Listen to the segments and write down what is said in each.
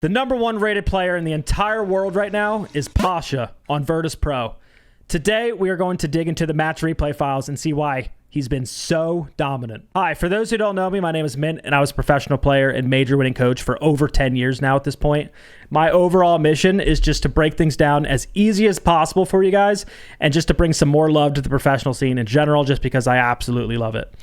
The #1 rated player in the entire world right now is Pasha on Virtus Pro. Today, we are going to dig into the match replay files and see why he's been so dominant. Hi, for those who don't know me, my name is Mint, and I was a professional player and major winning coach for over 10 years now at this point. My overall mission is just to break things down as easy as possible for you guys and just to bring some more love to the professional scene in general, just because I absolutely love it.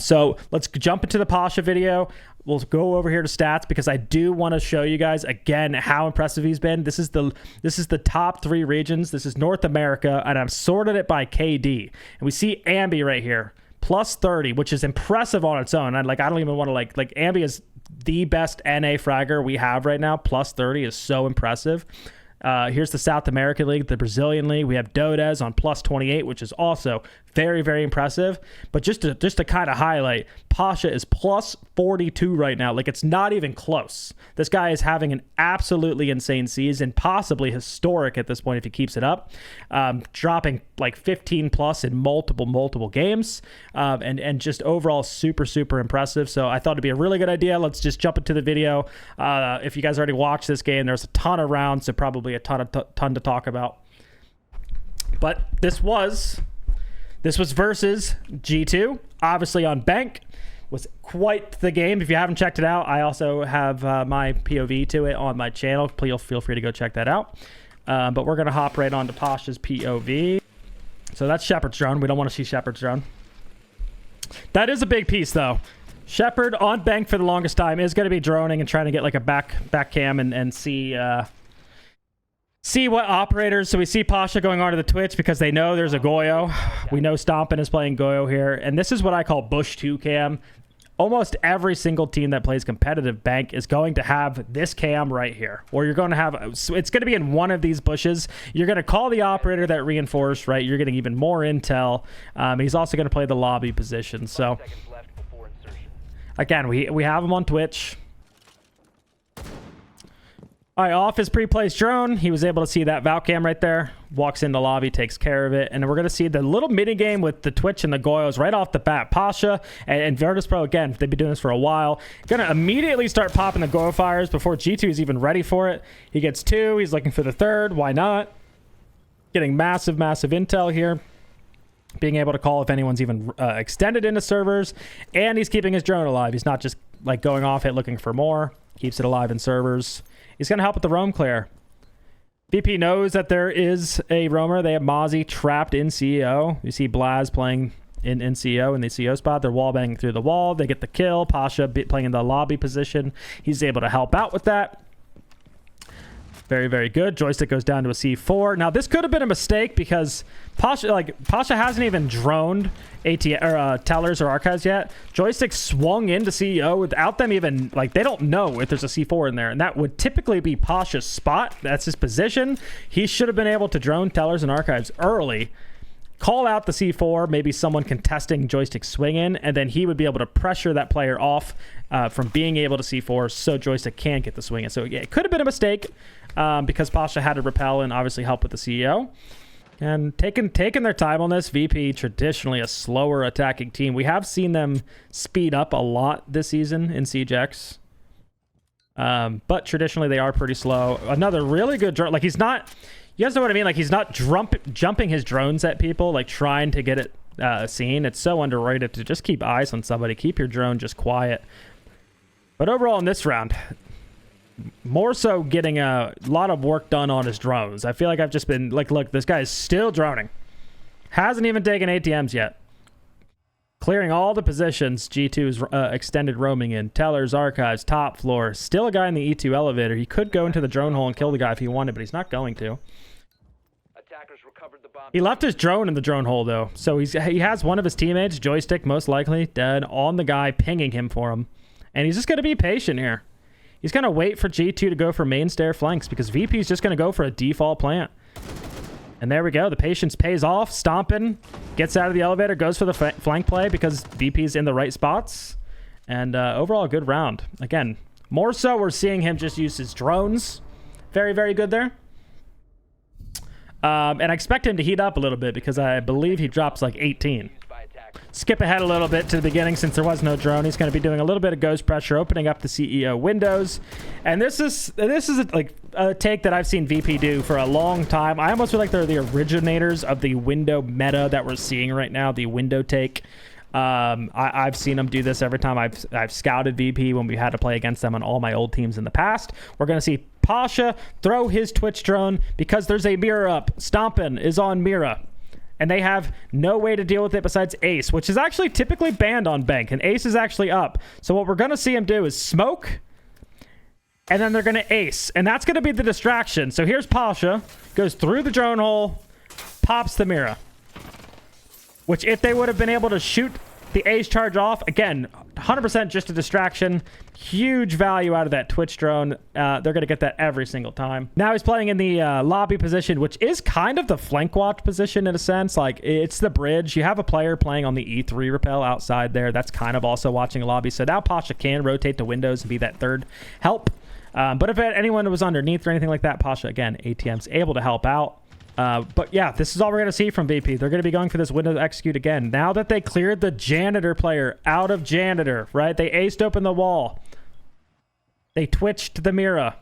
So let's jump into the Pasha video. We'll go over here to stats because I do want to show you guys again how impressive he's been. This is the top 3 regions. This is North America, and I've sorted it by KD. And we see Ambi right here, plus 30, which is impressive on its own. I don't even want to like Ambi is the best NA fragger we have right now. Plus 30 is so impressive. Here's the South American League, the Brazilian League. We have Dodez on plus 28, which is also very, very impressive. But just to kind of highlight, Pasha is plus 42 right now. Like, it's not even close. This guy is having an absolutely insane season, possibly historic at this point if he keeps it up. Dropping like 15 plus in multiple games. And just overall super, super impressive. So I thought it'd be a really good idea. Let's just jump into the video. If you guys already watched this game, there's a ton of rounds, so probably a ton to talk about. But this was versus G2, obviously on Bank. Was quite the game. If you haven't checked it out, I also have my POV to it on my channel. Please feel free to go check that out. But we're going to hop right on to Pasha's POV. So that's Shepard's drone. We don't want to see Shepard's drone. That is a big piece, though. Shepard on Bank for the longest time is going to be droning and trying to get like a back cam and see what operators. So we see Pasha going onto the Twitch because they know there's a Goyo. We know Stompin is playing Goyo here. And this is what I call Bush 2 cam. Almost every single team that plays competitive Bank is going to have this cam right here. Or you're going to have, it's going to be in one of these bushes. You're going to call the operator that reinforced, right? You're getting even more intel. He's also going to play the lobby position. So again, we have him on Twitch. All right, off his pre-placed drone, he was able to see that Valcam right there. Walks into lobby, takes care of it. And we're going to see the little mini-game with the Twitch and the Goyos right off the bat. Pasha and Virtus Pro, again, they've been doing this for a while. Going to immediately start popping the Goyo fires before G2 is even ready for it. He gets 2. He's looking for the 3rd. Why not? Getting massive intel here. Being able to call if anyone's even extended into servers. And he's keeping his drone alive. He's not just like going off it looking for more. Keeps it alive in servers. He's going to help with the roam clear. VP knows that there is a roamer. They have Mozzie trapped in CEO. You see Blaz playing in CEO in the CEO spot. They're wall banging through the wall. They get the kill. Pasha playing in the lobby position. He's able to help out with that. Very, very good. Joystick goes down to a C4. Now, this could have been a mistake because Pasha hasn't even droned tellers or archives yet. Joystick swung into CEO without them even, like, they don't know if there's a C4 in there. And that would typically be Pasha's spot. That's his position. He should have been able to drone tellers and archives early. Call out the C4, maybe someone contesting Joystick swing in, and then he would be able to pressure that player off from being able to C4 so Joystick can't get the swing in. So yeah, it could have been a mistake because Pasha had to repel and obviously help with the CEO. And taking their time on this. VP, traditionally a slower attacking team. We have seen them speed up a lot this season in CJX. But traditionally they are pretty slow. Another really good drone. Like, he's not... You guys know what I mean? Like, he's not jumping his drones at people, like trying to get it seen. It's so underrated to just keep eyes on somebody. Keep your drone just quiet. But overall in this round, more so getting a lot of work done on his drones. I feel like I've just been like, look, this guy is still droning. Hasn't even taken ATMs yet. Clearing all the positions G2's extended roaming in. Tellers, archives, top floor. Still a guy in the E2 elevator. He could go into the drone hole and kill the guy if he wanted, but he's not going to. He left his drone in the drone hole, though. So he has one of his teammates, Joystick, most likely, dead, on the guy, pinging him for him. And he's just going to be patient here. He's going to wait for G2 to go for main stair flanks because VP is just going to go for a default plant. And there we go. The patience pays off. Stompin gets out of the elevator, goes for the flank play because VP's in the right spots. And overall, a good round. Again, more so we're seeing him just use his drones. Very, very good there. And I expect him to heat up a little bit because I believe he drops like 18. Skip ahead a little bit to the beginning since there was no drone. He's going to be doing a little bit of ghost pressure, opening up the CEO windows. And this is like a take that I've seen VP do for a long time. I almost feel like they're the originators of the window meta that we're seeing right now, the window take. I've seen them do this every time I've scouted VP when we had to play against them on all my old teams in the past. We're going to see Pasha throw his Twitch drone because there's a mirror up. Stompin' is on Mira. And they have no way to deal with it besides Ace, which is actually typically banned on Bank. And Ace is actually up. So what we're going to see him do is smoke. And then they're going to Ace. And that's going to be the distraction. So here's Pasha. Goes through the drone hole. Pops the Mira. Which if they would have been able to shoot the Ace charge off, again, 100% just a distraction. Huge value out of that Twitch drone. They're going to get that every single time. Now he's playing in the lobby position, which is kind of the flank watch position in a sense. Like, it's the bridge. You have a player playing on the E3 rappel outside there. That's kind of also watching a lobby. So now Pasha can rotate to windows and be that third help. But if anyone was underneath or anything like that, Pasha, again, ATM's able to help out. But yeah, this is all we're going to see from VP. They're going to be going for this window to execute again. Now that they cleared the janitor player out of janitor, right? They aced open the wall. They twitched the Mira.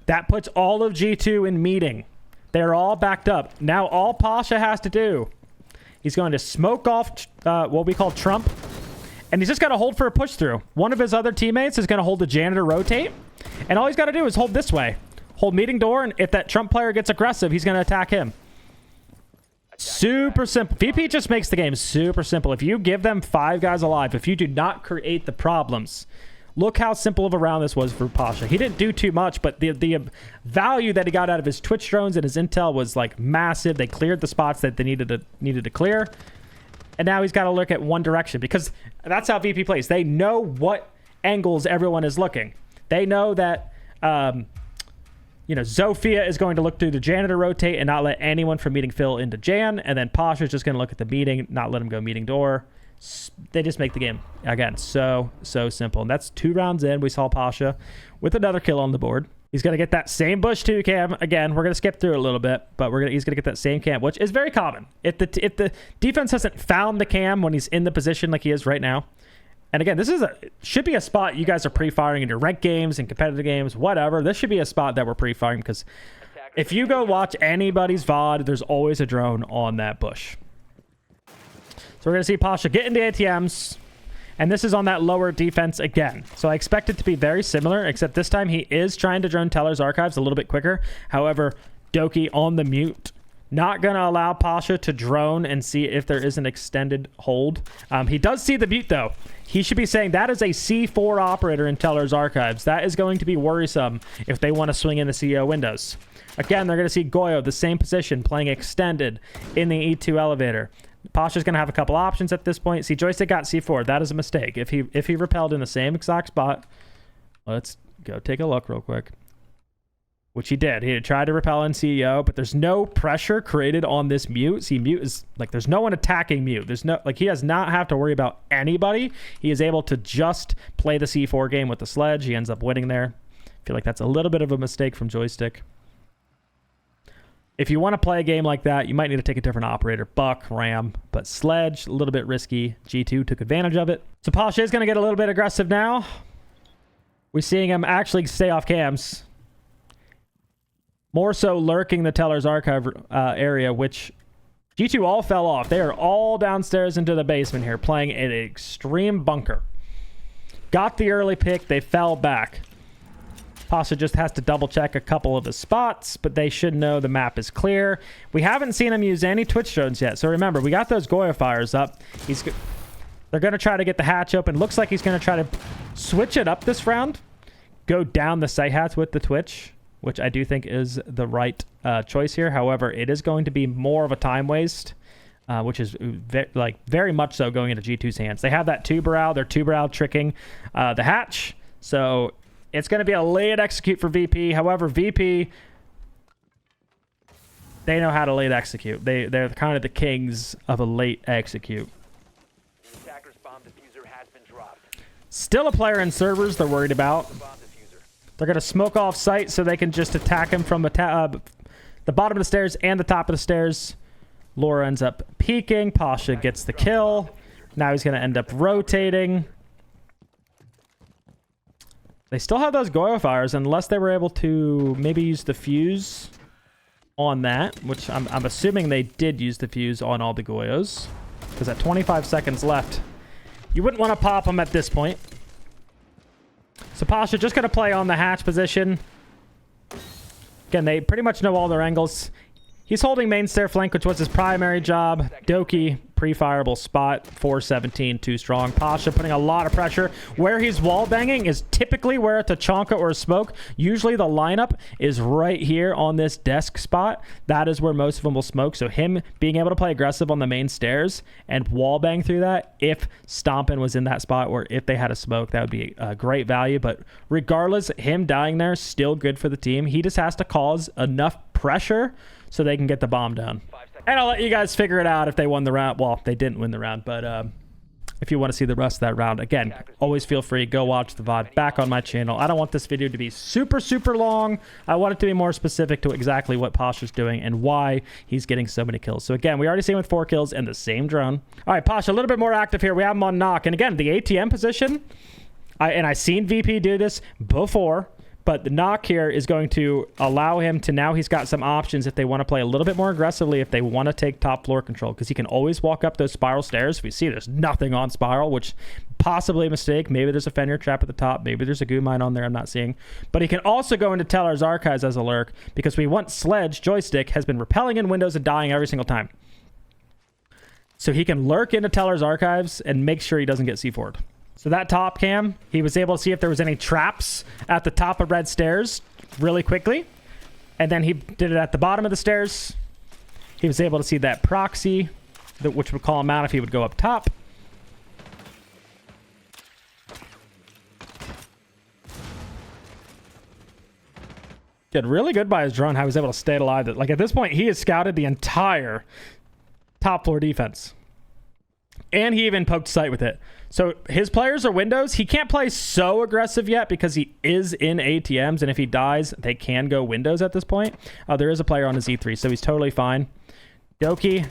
That puts all of G2 in meeting. They're all backed up. Now all Pasha has to do, he's going to smoke off what we call Trump. And he's just got to hold for a push through. One of his other teammates is going to hold the janitor rotate. And all he's got to do is hold this way. Hold meeting door, and if that Trump player gets aggressive, he's going to attack him. Super simple. VP just makes the game super simple. If you give them 5 guys alive, if you do not create the problems, look how simple of a round this was for Pasha. He didn't do too much, but the value that he got out of his Twitch drones and his intel was like massive. They cleared the spots that they needed to clear. And now he's got to look at one direction because that's how VP plays. They know what angles everyone is looking. They know that... Zofia is going to look through the janitor rotate and not let anyone from meeting Phil into Jan. And then Pasha is just going to look at the meeting, not let him go meeting door. They just make the game, again, so simple. And that's 2 rounds in. We saw Pasha with another kill on the board. He's going to get that same bush 2 cam. Again, we're going to skip through it a little bit, but he's going to get that same cam, which is very common. If the defense hasn't found the cam when he's in the position like he is right now, and again, this should be a spot you guys are pre-firing in your ranked games and competitive games, whatever. This should be a spot that we're pre-firing because if you go watch anybody's VOD, there's always a drone on that bush. So we're going to see Pasha get into ATMs, and this is on that lower defense again. So I expect it to be very similar, except this time he is trying to drone Teller's archives a little bit quicker. However, Doki on the mute. Not going to allow Pasha to drone and see if there is an extended hold. He does see the mute, though. He should be saying that is a C4 operator in Teller's archives. That is going to be worrisome if they want to swing in the CEO windows. Again, they're going to see Goyo, the same position, playing extended in the E2 elevator. Pasha's going to have a couple options at this point. See, Joystick got C4. That is a mistake. If he repelled in the same exact spot, let's go take a look real quick. Which he did. He tried to repel in CEO, but there's no pressure created on this mute. See, mute is like there's no one attacking mute. There's no he does not have to worry about anybody. He is able to just play the C4 game with the sledge. He ends up winning there. I feel like that's a little bit of a mistake from Joystick. If you want to play a game like that, you might need to take a different operator. Buck, Ram, but Sledge, a little bit risky. G2 took advantage of it. So Pasha is going to get a little bit aggressive now. We're seeing him actually stay off cams. More so lurking the Teller's archive area, which G2 all fell off. They are all downstairs into the basement here, playing an extreme bunker. Got the early pick. They fell back. Pasha just has to double check a couple of the spots, but they should know the map is clear. We haven't seen him use any Twitch drones yet. So remember, we got those Goya fires up. They're going to try to get the hatch open. Looks like he's going to try to switch it up this round. Go down the site hatch with the Twitch, which I do think is the right choice here. However, it is going to be more of a time waste, which is very much so going into G2's hands. They have that two-brow. They're two-brow tricking the hatch. So it's going to be a late execute for VP. However, VP, they know how to late execute. They're kind of the kings of a late execute. The attacker's bomb diffuser has been dropped. Still a player in servers they're worried about. They're going to smoke off site so they can just attack him from the bottom of the stairs and the top of the stairs. Laura ends up peeking. Pasha gets the kill. Now he's going to end up rotating. They still have those Goyo fires unless they were able to maybe use the fuse on that, which I'm assuming they did use the fuse on all the Goyos. Because at 25 seconds left, you wouldn't want to pop them at this point. So Pasha just going to play on the hatch position. Again, they pretty much know all their angles. He's holding main stair flank, which was his primary job. Doki, pre-fireable spot, 417, too strong. Pasha putting a lot of pressure. Where he's wall banging is typically where it's a Chonka or a smoke. Usually the lineup is right here on this desk spot. That is where most of them will smoke. So him being able to play aggressive on the main stairs and wall bang through that, if Stompin was in that spot or if they had a smoke, that would be a great value. But regardless, him dying there is still good for the team. He just has to cause enough pressure so they can get the bomb down. And I'll let you guys figure it out if they won the round. Well, they didn't win the round, but if you want to see the rest of that round, again, always feel free. Go watch the VOD back on my channel. I don't want this video to be super, super long. I want it to be more specific to exactly what Pasha's doing and why he's getting so many kills. So again, we already seen with 4 kills and the same drone. All right, Pasha, a little bit more active here. We have him on knock. And again, the ATM position, I seen VP do this before. But the knock here is going to allow him to, now he's got some options if they want to play a little bit more aggressively, if they want to take top floor control, because he can always walk up those spiral stairs. We see there's nothing on spiral, which possibly a mistake. Maybe there's a Fenrir trap at the top. Maybe there's a goo mine on there I'm not seeing. But he can also go into Teller's Archives as a lurk, because we want Sledge joystick has been repelling in windows and dying every single time. So he can lurk into Teller's Archives and make sure he doesn't get C4'd. So that top cam, he was able to see if there was any traps at the top of red stairs really quickly. And then he did it at the bottom of the stairs. He was able to see that proxy, which would call him out if he would go up top. Did really good by his drone, how he was able to stay alive. Like at this point, he has scouted the entire top floor defense. And he even poked sight with it. So his players are windows. He can't play so aggressive yet because he is in ATMs. And if he dies, they can go windows at this point. There is a player on his E3, so he's totally fine. Doki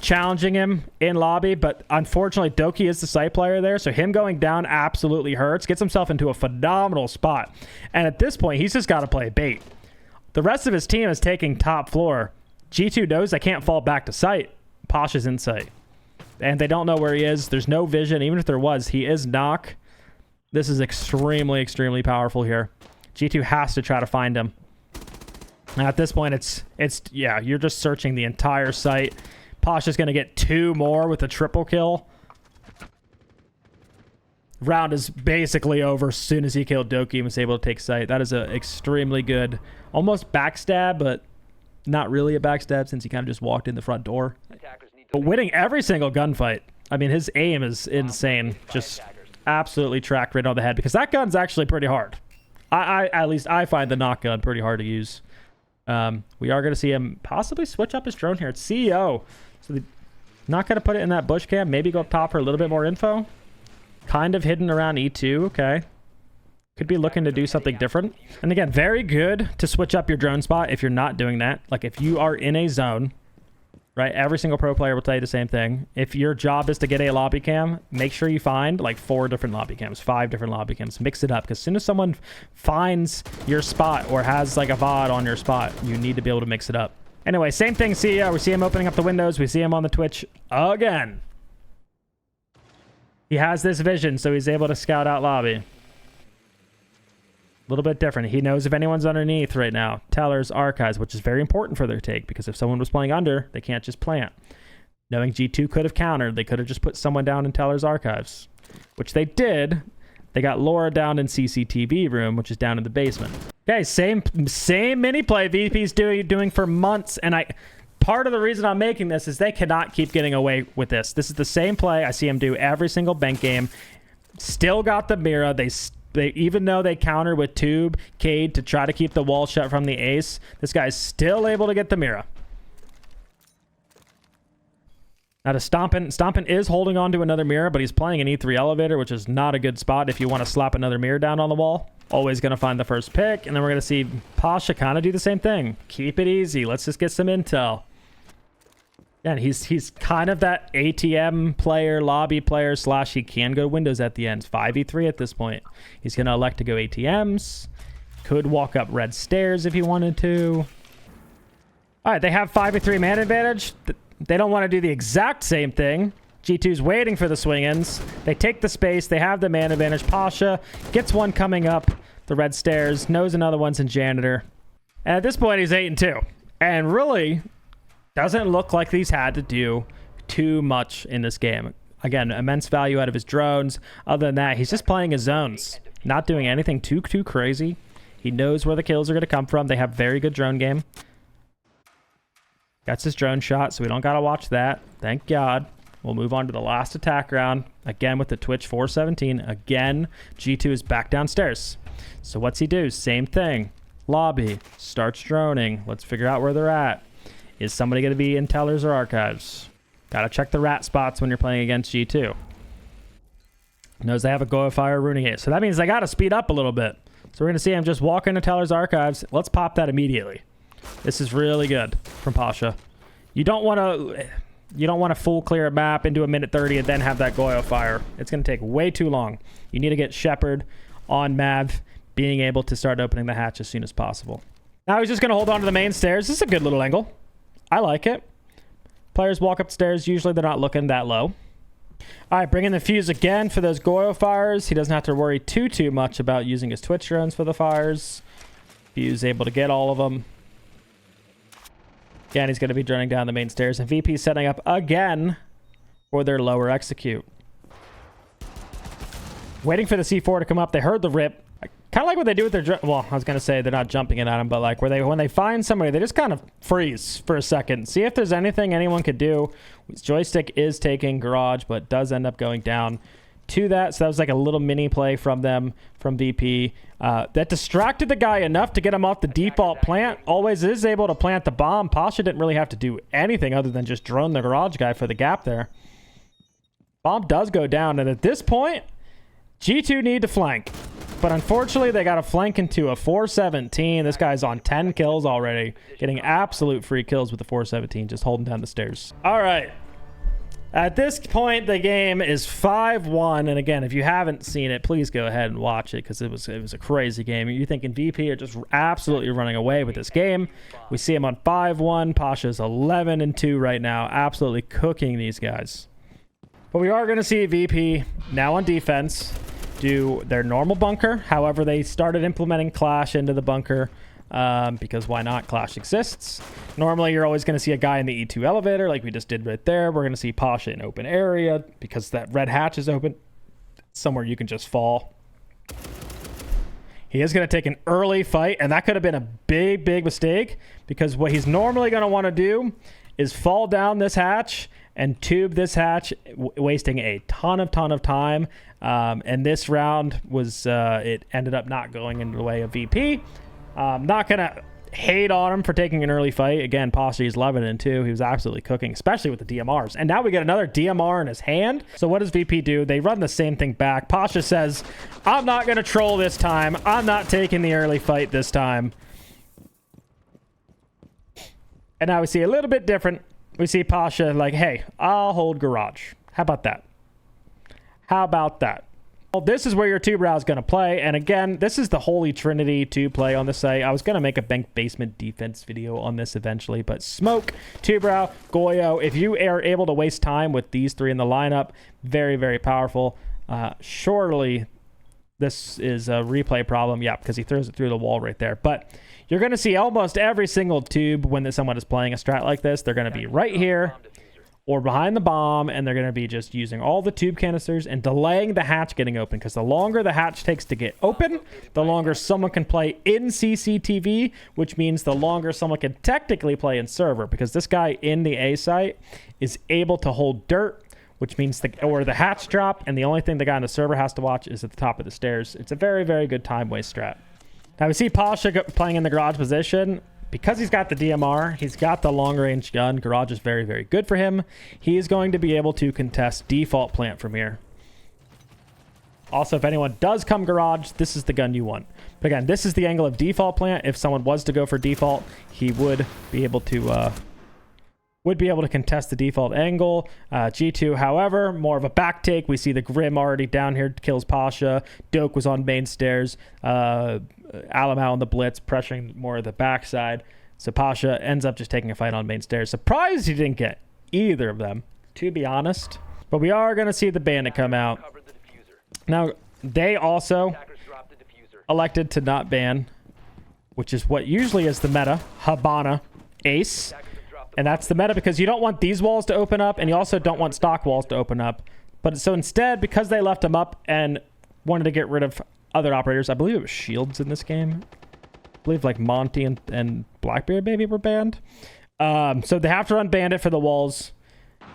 challenging him in lobby. But unfortunately, Doki is the site player there. So him going down absolutely hurts. Gets himself into a phenomenal spot. And at this point, he's just got to play bait. The rest of his team is taking top floor. G2 knows they can't fall back to site. Pasha's in sight. And they don't know where he is. There's no vision. Even if there was, he is knock. This is extremely, extremely powerful here. G2 has to try to find him. Now at this point, yeah, you're just searching the entire site. Pasha's going to get 2 more with a triple kill. Round is basically over as soon as he killed Doki and was able to take site. That is an extremely good, almost backstab, but not really a backstab since he kind of just walked in the front door. But winning every single gunfight. I mean, his aim is insane. Just absolutely tracked right on the head because that gun's actually pretty hard. At least I find the knock gun pretty hard to use. We are going to see him possibly switch up his drone here. It's CEO. So not going to put it in that bush cam. Maybe go up top for a little bit more info. Kind of hidden around E2. Okay. Could be looking to do something different. And again, very good to switch up your drone spot if you're not doing that. Like if you are in a zone, right? Every single pro player will tell you the same thing. If your job is to get a lobby cam, make sure you find like 4 different lobby cams, 5 different lobby cams. Mix it up because as soon as someone finds your spot or has like a VOD on your spot, you need to be able to mix it up. Anyway, same thing, CEO. We see him opening up the windows. We see him on the Twitch again. He has this vision, so he's able to scout out lobby. A little bit different. He knows if anyone's underneath right now. Teller's Archives, which is very important for their take, because if someone was playing under, they can't just plant. Knowing G2 could have countered, they could have just put someone down in Teller's Archives, which they did. They got Laura down in CCTV room, which is down in the basement. Okay, same mini play VP's doing for months, and part of the reason I'm making this is they cannot keep getting away with this. This is the same play I see him do every single bank game. Still got the Mira. They even though they counter with Tube, Cade to try to keep the wall shut from the ace, this guy's still able to get the Mira. Now to Stompin is holding on to another Mira, but he's playing an E3 elevator, which is not a good spot if you want to slap another Mira down on the wall. Always going to find the first pick, and then we're going to see Pasha kind of do the same thing. Keep it easy. Let's just get some intel. And he's kind of that ATM player, lobby player, / he can go Windows at the end. 5v3 at this point. He's going to elect to go ATMs. Could walk up red stairs if he wanted to. All right, they have 5v3 man advantage. They don't want to do the exact same thing. G2's waiting for the swing-ins. They take the space. They have the man advantage. Pasha gets one coming up the red stairs. Knows another one's in janitor. And at this point, he's 8-2. And really doesn't look like he's had to do too much in this game. Again, immense value out of his drones. Other than that, he's just playing his zones. Not doing anything too crazy. He knows where the kills are going to come from. They have very good drone game. That's his drone shot, so we don't got to watch that. Thank God. We'll move on to the last attack round. Again with the Twitch 417. Again, G2 is back downstairs. So what's he do? Same thing. Lobby. Starts droning. Let's figure out where they're at. Is somebody going to be in tellers or archives? Got to check the rat spots when you're playing against G2. Knows they have a Go of Fire ruining it. So that means they got to speed up a little bit. So we're going to see him just walk into tellers archives. Let's pop that immediately. This is really good from Pasha. You don't want to full clear a map into a minute 30 and then have that Goyo fire. It's going to take way too long. You need to get Shepard on Mav, being able to start opening the hatch as soon as possible. Now he's just going to hold on to the main stairs. This is a good little angle. I like it. Players walk upstairs. Usually they're not looking that low. All right, bring in the fuse again for those Goyo fires. He doesn't have to worry too much about using his Twitch drones for the fires. Fuse able to get all of them. Again, he's going to be droning down the main stairs. And VP setting up again for their lower execute. Waiting for the C4 to come up. They heard the rip. Kind of like what they do with their... Well, I was going to say they're not jumping in at him, but like when they find somebody, they just kind of freeze for a second. See if there's anything anyone could do. Joystick is taking garage, but does end up going down to that. So that was like a little mini play from them, from VP. That distracted the guy enough to get him off the default plant. Always is able to plant the bomb. Pasha didn't really have to do anything other than just drone the garage guy for the gap there. Bomb does go down, and at this point, G2 need to flank. But unfortunately, they got to flank into a 417. This guy's on 10 kills already. Getting absolute free kills with the 417, just holding down the stairs. All right. At this point, the game is 5-1. And again, if you haven't seen it, please go ahead and watch it because it was a crazy game. You're thinking VP are just absolutely running away with this game. We see him on 5-1. Pasha's 11-2 right now. Absolutely cooking these guys. But we are going to see VP now on defense do their normal bunker. However, they started implementing Clash into the bunker because why not? Clash exists. Normally, you're always going to see a guy in the E2 elevator like we just did right there. We're going to see Pasha in open area because that red hatch is open. Somewhere you can just fall. He is going to take an early fight, and that could have been a big mistake because what he's normally going to want to do is fall down this hatch and tube this hatch, wasting a ton of time. And this round was, it ended up not going into the way of VP. Not going to hate on him for taking an early fight. Again, Pasha, he's 11-2. He was absolutely cooking, especially with the DMRs. And now we get another DMR in his hand. So what does VP do? They run the same thing back. Pasha says, I'm not going to troll this time. I'm not taking the early fight this time. And now we see a little bit different. We see Pasha like, hey, I'll hold garage. How about that? How about that? Well, this is where your two brow is going to play. And again, this is the holy trinity to play on the site. I was going to make a bank basement defense video on this eventually, but Smoke, two brow, Goyo, if you are able to waste time with these three in the lineup, very powerful. Surely this is a replay problem. Yeah, because he throws it through the wall right there. But you're going to see almost every single tube when someone is playing a strat like this. They're going to be right here or behind the bomb, and they're going to be just using all the tube canisters and delaying the hatch getting open, because the longer the hatch takes to get open, the longer someone can play in CCTV, which means the longer someone can technically play in server, because this guy in the A site is able to hold dirt, which means the hatch drop, and the only thing the guy on the server has to watch is at the top of the stairs. It's a very good time waste strat. Now we see Pasha playing in the garage position. Because he's got the DMR, he's got the long-range gun. Garage is very good for him. He is going to be able to contest default plant from here. Also, if anyone does come garage, this is the gun you want. But again, this is the angle of default plant. If someone was to go for default, he would be able to would be able to contest the default angle. G2, however, more of a back take. We see the Grim already down here, kills Pasha. Doke was on main stairs. Alamau on the blitz, pressuring more of the backside. So Pasha ends up just taking a fight on main stairs. Surprised he didn't get either of them, to be honest. But we are going to see the bandit come out. Now, they also elected to not ban, which is what usually is the meta. Habana, Ace. And that's the meta because you don't want these walls to open up, and you also don't want stock walls to open up. But so instead, because they left them up and wanted to get rid of other operators, I believe it was Shields in this game. I believe like Monty and Blackbeard maybe were banned. So they have to run Bandit for the walls.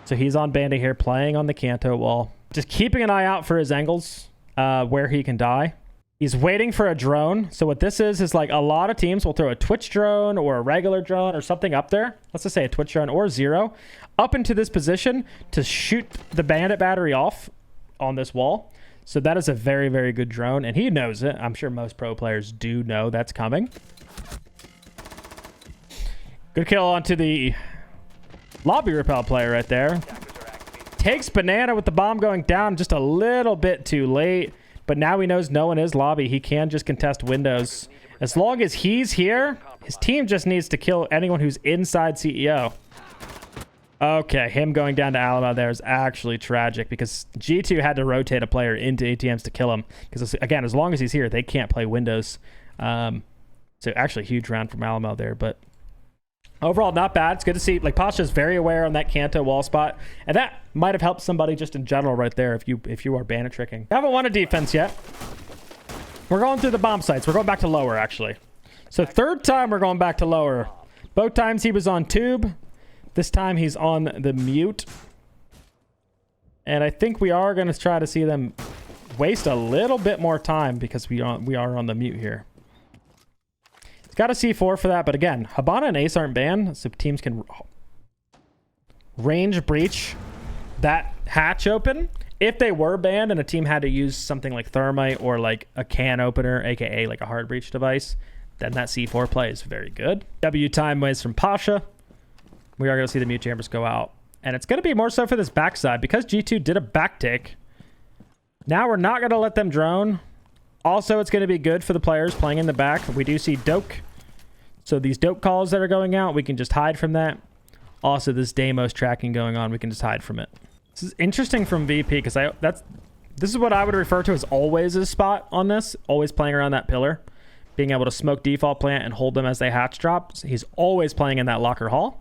So he's on Bandit here, playing on the Kanto wall. Just keeping an eye out for his angles, where he can die. He's waiting for a drone. So what this is like a lot of teams will throw a Twitch drone or a regular drone or something up there. Let's just say a Twitch drone or Zero up into this position to shoot the bandit battery off on this wall. So that is a very, very good drone. And he knows it. I'm sure most pro players do know that's coming. Good kill onto the lobby repel player right there. Takes Banana with the bomb going down just a little bit too late. But now he knows no one is lobby. He can just contest windows. As long as he's here, his team just needs to kill anyone who's inside CEO. Okay, him going down to Alamo there is actually tragic because G2 had to rotate a player into ATMs to kill him. Because, again, as long as he's here, they can't play windows. So actually, huge round from Alamo there. But overall, not bad. It's good to see. Like, Pasha's very aware on that Kanto wall spot. And that might have helped somebody just in general right there if you are bandit tricking. Haven't won a defense yet. We're going through the bomb sites. We're going back to lower, actually. So third time we're going back to lower. Both times he was on tube. This time he's on the mute. And I think we are going to try to see them waste a little bit more time because we are on the mute here. It's got a C4 for that, but again, Habana and Ace aren't banned, so teams can range breach that hatch open. If they were banned and a team had to use something like Thermite or like a can opener, aka like a hard breach device, then that C4 play is very good. W time ways from Pasha. We are going to see the mute chambers go out. And it's going to be more so for this backside because G2 did a back take. Now we're not going to let them drone. Also, it's going to be good for the players playing in the back. We do see Doke. So these Doke calls that are going out, we can just hide from that. Also, this Deimos tracking going on, we can just hide from it. This is interesting from VP because this is what I would refer to as always a spot on this. Always playing around that pillar. Being able to smoke default plant and hold them as they hatch drop. So he's always playing in that locker hall.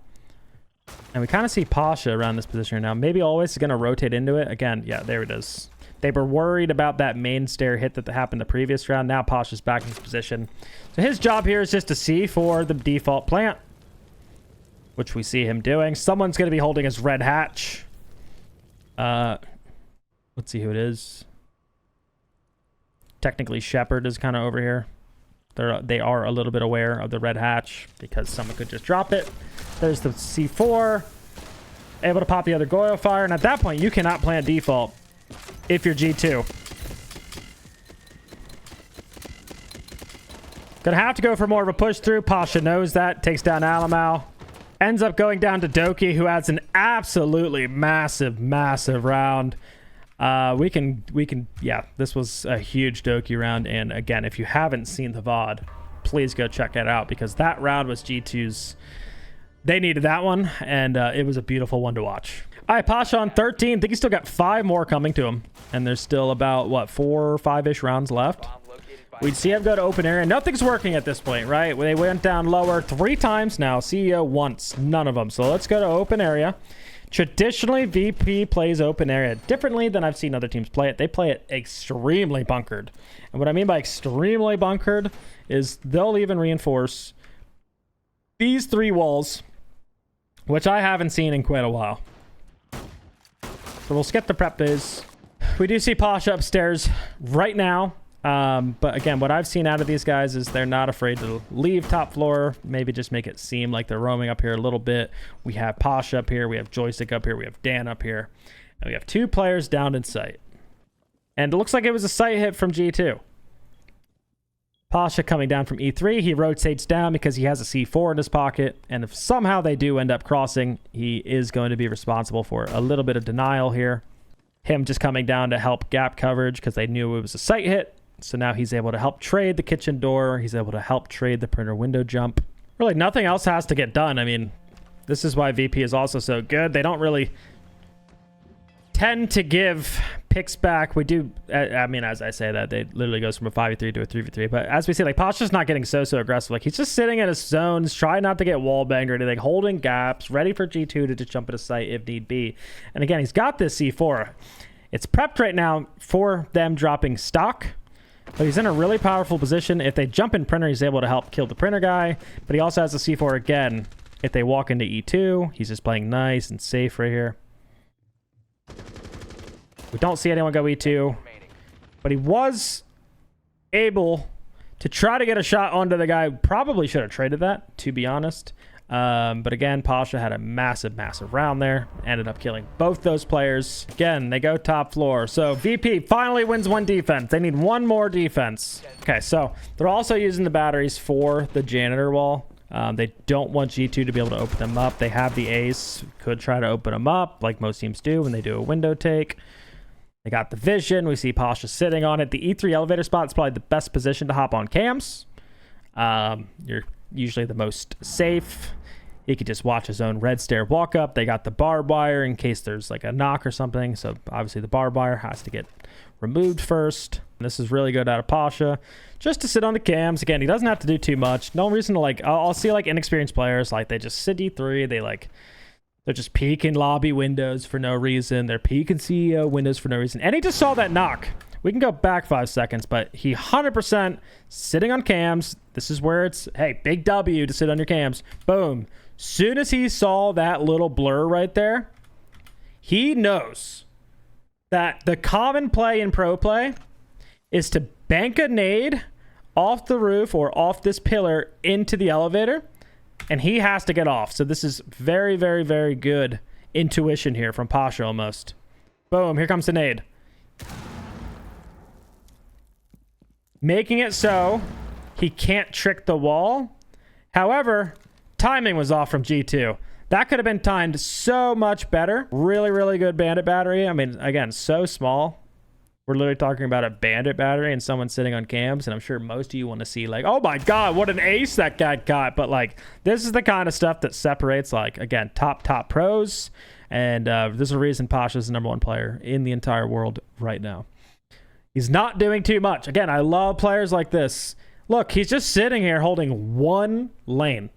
And we kind of see Pasha around this position right now. Maybe always is going to rotate into it. Again, yeah, there it is. They were worried about that main stair hit that happened the previous round. Now Pasha's back in his position. So his job here is just to see for the default plant, which we see him doing. Someone's going to be holding his red hatch. Let's see who it is. Technically, Shepard is kind of over here. They are a little bit aware of the red hatch because someone could just drop it. There's the C4. Able to pop the other Goyo fire. And at that point, you cannot plant default if you're G2. Gonna have to go for more of a push through. Pasha knows that. Takes down Alamau. Ends up going down to Doki, who adds an absolutely massive, massive round. Yeah, this was a huge Doki round. And again, if you haven't seen the VOD, please go check it out because that round was G2's. They needed that one, and it was a beautiful one to watch. All right, Pasha on 13. I think he's still got 5 more coming to him. And there's still about, what, 4 or 5-ish rounds left. We'd see him go to open area. Nothing's working at this point, right? They went down lower 3 times now. CEO once. None of them. So let's go to open area. Traditionally, VP plays open area differently than I've seen other teams play it. They play it extremely bunkered. And what I mean by extremely bunkered is they'll even reinforce these 3 walls, which I haven't seen in quite a while. So we'll skip the prep phase. We do see Pasha upstairs right now. But again, what I've seen out of these guys is they're not afraid to leave top floor. Maybe just make it seem like they're roaming up here a little bit. We have Pasha up here. We have Joystick up here. We have Dan up here. And we have 2 players down in sight. And it looks like it was a sight hit from G2. Pasha coming down from E3. He rotates down because he has a C4 in his pocket. And if somehow they do end up crossing, he is going to be responsible for a little bit of denial here. Him just coming down to help gap coverage because they knew it was a sight hit. So now he's able to help trade the kitchen door. He's able to help trade the printer window jump. Really, nothing else has to get done. I mean, this is why VP is also so good. They don't really tend to give picks back. We do, I mean, as I say that, they literally goes from a 5v3 to a 3v3. But as we see, like, Pasha's not getting so aggressive. Like, he's just sitting in his zones, trying not to get wall banged or anything, holding gaps, ready for G2 to just jump into sight if need be. And again, he's got this C4. It's prepped right now for them dropping stock. But he's in a really powerful position. If they jump in printer, he's able to help kill the printer guy. But he also has the C4 again. If they walk into E2, he's just playing nice and safe right here. We don't see anyone go E2, but he was able to try to get a shot onto the guy. Probably should have traded that, to be honest. But again, Pasha had a massive round there. Ended up killing both those players. Again, they go top floor. So VP finally wins one defense. They need one more defense. Okay, so they're also using the batteries for the janitor wall. They don't want G2 to be able to open them up. They have the ace. Could try to open them up like most teams do when they do a window take. They got the vision. We see Pasha sitting on it. The E3 elevator spot is probably the best position to hop on cams. You're usually the most safe. He could just watch his own red stair walk up. They got the barbed wire in case there's like a knock or something. So obviously the barbed wire has to get removed first. And this is really good out of Pasha. Just to sit on the cams. Again, he doesn't have to do too much. No reason to like, I'll see like inexperienced players, like they just sit E3. They're just peeking lobby windows for no reason. They're peeking CEO windows for no reason. And he just saw that knock. We can go back 5 seconds, but he 100% sitting on cams. This is where it's, hey, big W to sit on your cams. Boom. Soon as he saw that little blur right there, he knows that the common play in pro play is to bank a nade off the roof or off this pillar into the elevator. And he has to get off. So this is very, very, very good intuition here from Pasha almost. Boom, here comes the nade. Making it so he can't trick the wall. However, timing was off from G2. That could have been timed so much better. Really, really good bandit battery. I mean, again, so small. We're literally talking about a bandit battery and someone sitting on cams, and I'm sure most of you want to see like, oh my god, what an ace that guy got. But like, this is the kind of stuff that separates, like, again, top pros. And there's a reason Pasha's the #1 player in the entire world right now. He's not doing too much. Again, I love players like this. Look, he's just sitting here holding one lane.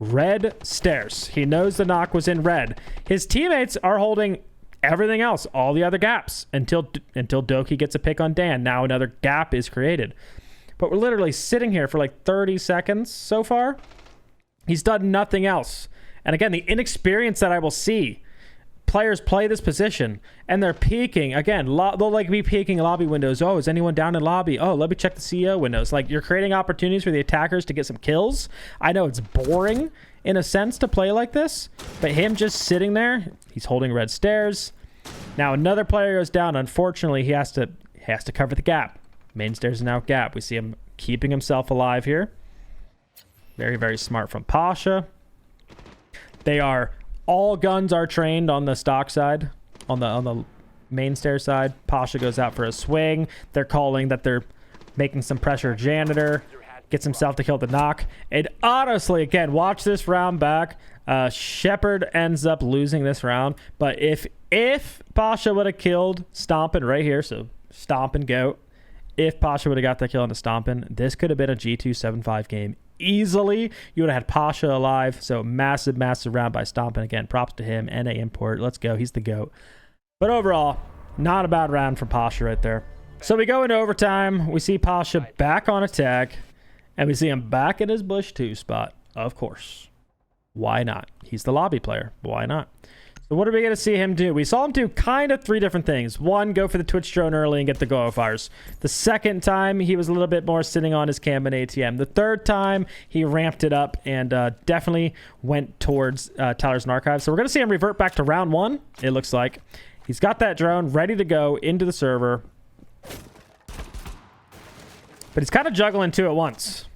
Red stairs. He knows the knock was in red. His teammates are holding everything else, all the other gaps, until Doki gets a pick on Dan. Now another gap is created. But we're literally sitting here for like 30 seconds so far. He's done nothing else. And again, the inexperience that I will see. Players play this position and they're peeking. Again, they'll like be peeking lobby windows. Oh, is anyone down in lobby? Oh, let me check the CEO windows. Like, you're creating opportunities for the attackers to get some kills. I know it's boring in a sense to play like this, but him just sitting there, he's holding red stairs. Now another player goes down. Unfortunately, he has to cover the gap. Main stairs are now gap. We see him keeping himself alive here. Very, very smart from Pasha. All guns are trained on the stock side, on the main stair side. Pasha goes out for a swing. They're calling that they're making some pressure. Janitor gets himself to kill the knock. And honestly, again, watch this round back. Shepard ends up losing this round. But if Pasha would have killed Stompin right here, so Stompin goat, if Pasha would have got that kill on the Stompin, this could have been a G2 7-5 game. Easily, you would have had Pasha alive. So massive round by Stompin. Again, props to him. NA import. Let's go. He's the GOAT. But overall, not a bad round for Pasha right there. So we go into overtime. We see Pasha back on attack. And we see him back in his bush 2 spot. Of course. Why not? He's the lobby player. Why not? So what are we going to see him do? We saw him do kind of 3 different things. One, go for the Twitch drone early and get the go fires. The second time, he was a little bit more sitting on his cam and ATM. The third time, he ramped it up and definitely went towards Towers and Archives. So we're going to see him revert back to round 1, it looks like. He's got that drone ready to go into the server. But he's kind of juggling two at once.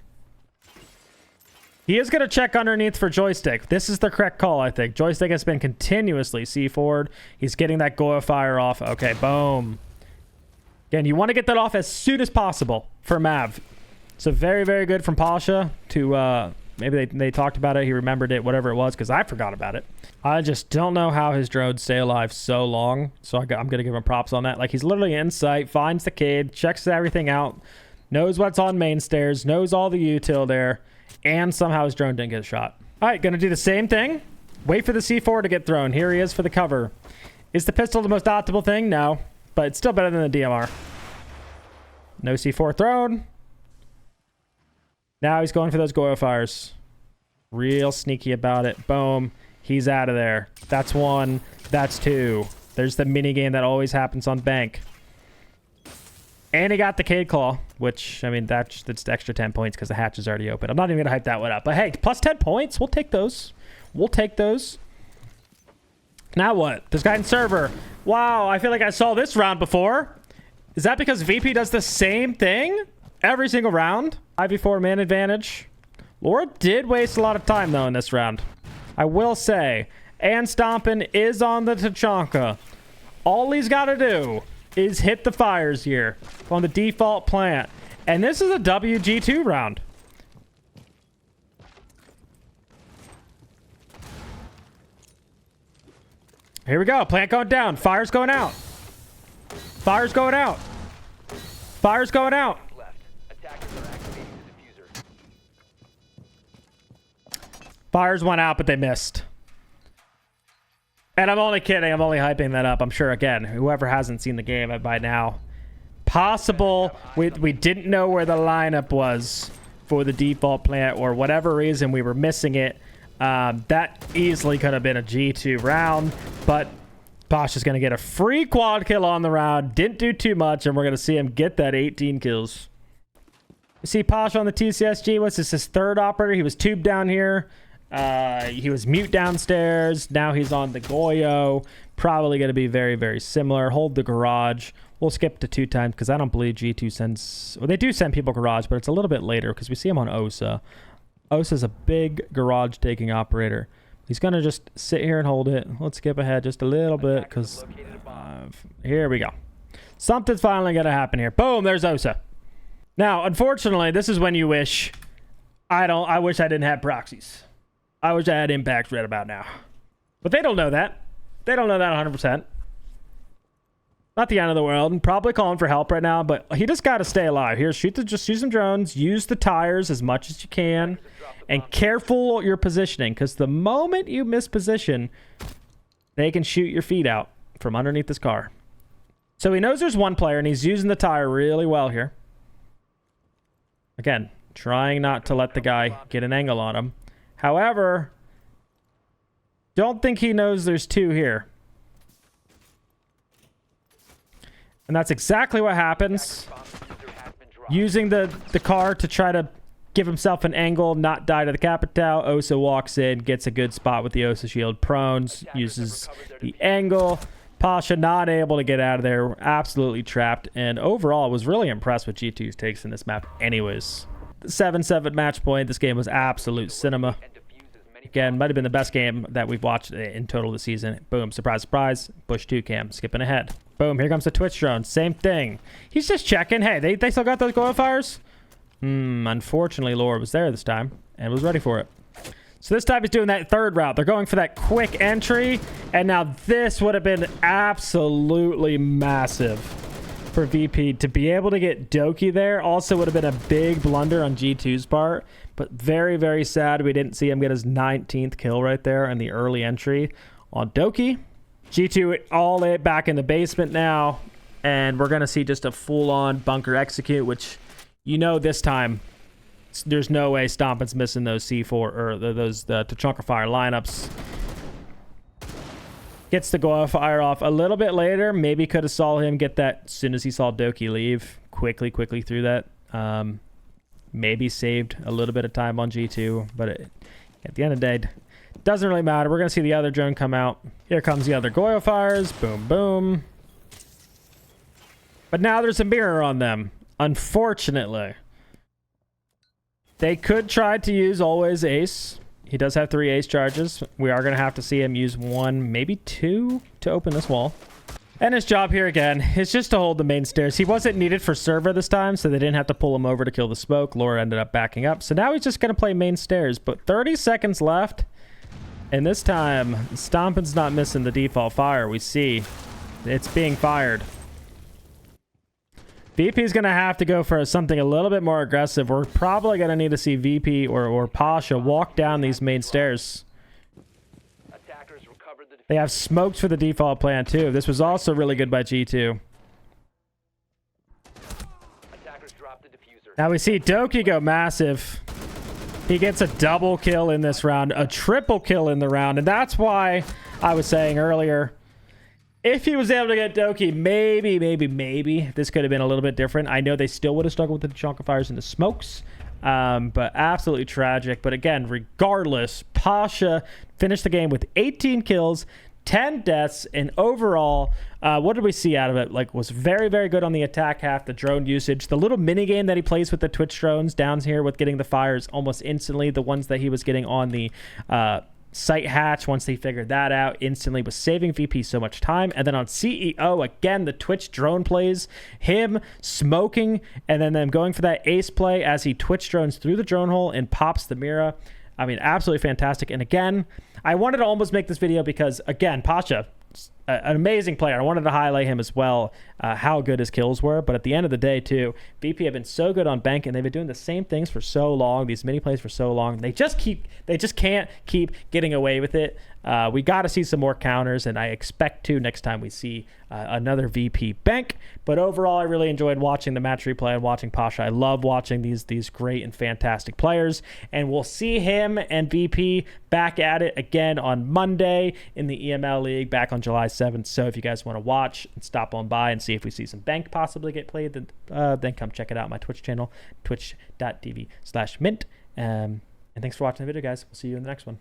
He is going to check underneath for joystick. This is the correct call, I think. Joystick has been continuously C4'd. He's getting that Goya fire off. Okay, boom. Again, you want to get that off as soon as possible for Mav. So very, very good from Pasha to... maybe they talked about it. He remembered it, whatever it was, because I forgot about it. I just don't know how his drones stay alive so long. So I'm going to give him props on that. Like, he's literally in sight, finds the kid, checks everything out, knows what's on main stairs, knows all the util there, and somehow his drone didn't get shot. All right, going to do the same thing. Wait for the C4 to get thrown. Here he is for the cover. Is the pistol the most optimal thing? No, but it's still better than the DMR. No C4 thrown. Now he's going for those Goya fires. Real sneaky about it. Boom. He's out of there. That's one. That's two. There's the mini game that always happens on bank. And he got the Cade Claw, which, I mean, that's extra 10 points because the hatch is already open. I'm not even going to hype that one up. But hey, plus 10 points. We'll take those. We'll take those. Now what? This guy in server. Wow, I feel like I saw this round before. Is that because VP does the same thing every single round? 5v4 man advantage. Laura did waste a lot of time, though, in this round. I will say. And Stompin is on the Tachanka. All he's got to do is hit the fires here on the default plant. And this is a WG2 round. Here we go. Plant going down. Fire's going out. Fire's going out. Fire's going out. Fires went out, but they missed. And I'm only kidding. I'm only hyping that up. I'm sure, again, whoever hasn't seen the game by now. Possible we didn't know where the lineup was for the default plant, or whatever reason we were missing it. That easily could have been a G2 round, but Pasha's going to get a free quad kill on the round. Didn't do too much, and we're going to see him get that 18 kills. You see Pasha on the TCSG. What's this? His third operator. He was tube down here. He was mute downstairs. Now he's on the Goyo. Probably going to be very, very similar. Hold the garage. We'll skip to 2 times because I don't believe G2 sends... Well, they do send people garage, but it's a little bit later because we see him on Osa. Osa's a big garage taking operator. He's going to just sit here and hold it. Let's skip ahead just a little bit because... here we go. Something's finally going to happen here. Boom, there's Osa. Now, unfortunately, this is when you wish... I wish I didn't have proxies. I wish I had impacts right about now. But they don't know that. They don't know that 100%. Not the end of the world. Probably calling for help right now, but he just got to stay alive. Here, just shoot some drones. Use the tires as much as you can. And careful your positioning, because the moment you miss position, they can shoot your feet out from underneath this car. So he knows there's one player, and he's using the tire really well here. Again, trying not to let the guy get an angle on him. However, don't think he knows there's 2 here. And that's exactly what happens. Using the car to try to give himself an angle, not die to the Capitao. Osa walks in, gets a good spot with the Osa shield. Prones, uses the angle. Pasha not able to get out of there. Absolutely trapped. And overall, was really impressed with G2's takes in this map anyways. 7-7 match point. This game was absolute cinema. Again, might have been the best game that we've watched in total this season. Boom, surprise, surprise. Push 2 cam, skipping ahead. Boom, here comes the Twitch drone. Same thing. He's just checking. Hey, they still got those Goya fires? Unfortunately, Laura was there this time and was ready for it. So this time he's doing that third route. They're going for that quick entry. And now this would have been absolutely massive for VP. To be able to get Doki there also would have been a big blunder on G2's part. But very, very sad we didn't see him get his 19th kill right there in the early entry on Doki. G2 all it back in the basement now. And we're going to see just a full-on bunker execute, which, you know, this time there's no way Stompin's missing those C4 or those Tachanka fire lineups. Gets the Goya fire off a little bit later. Maybe could have saw him get that as soon as he saw Doki leave. Quickly through that. Maybe saved a little bit of time on G2, but at the end of the day, doesn't really matter. We're going to see the other drone come out. Here comes the other Goya fires. Boom, boom. But now there's a mirror on them, unfortunately. They could try to use always ace. He does have 3 ace charges. We are going to have to see him use 1, maybe 2 to open this wall. And his job here again is just to hold the main stairs. He wasn't needed for server this time, so they didn't have to pull him over to kill the smoke. Laura ended up backing up. So now he's just going to play main stairs. But 30 seconds left. And this time, Stompin's not missing the default fire. We see it's being fired. VP's going to have to go for something a little bit more aggressive. We're probably going to need to see VP or Pasha walk down these main stairs. They have smokes for the default plan, too. This was also really good by G2. Now we see Doki go massive. He gets a double kill in this round, a triple kill in the round. And that's why I was saying earlier, if he was able to get Doki, maybe this could have been a little bit different. I know they still would have struggled with the Chonkifiers and the smokes, but absolutely tragic. But again, regardless, Pasha finished the game with 18 kills, 10 deaths, and overall, what did we see out of it? Like, was very, very good on the attack half, the drone usage. The little mini game that he plays with the Twitch drones down here with getting the fires almost instantly. The ones that he was getting on the site hatch, once they figured that out, instantly was saving VP so much time. And then on CEO, again, the Twitch drone plays, him smoking, and then them going for that ace play as he Twitch drones through the drone hole and pops the Mira. I mean, absolutely fantastic. And again, I wanted to almost make this video because, again, Pasha, an amazing player. I wanted to highlight him as well, how good his kills were. But at the end of the day, too, VP have been so good on bank, and they've been doing the same things for so long, these mini plays for so long. They just can't keep getting away with it. We got to see some more counters, and I expect to next time we see another VP bank. But overall, I really enjoyed watching the match replay and watching Pasha. I love watching these great and fantastic players, and we'll see him and VP back at it again on Monday in the EML League, back on July 7th. So if you guys want to watch and stop on by and see if we see some bank possibly get played, then come check it out on my Twitch channel, twitch.tv/mint. And thanks for watching the video, guys. We'll see you in the next one.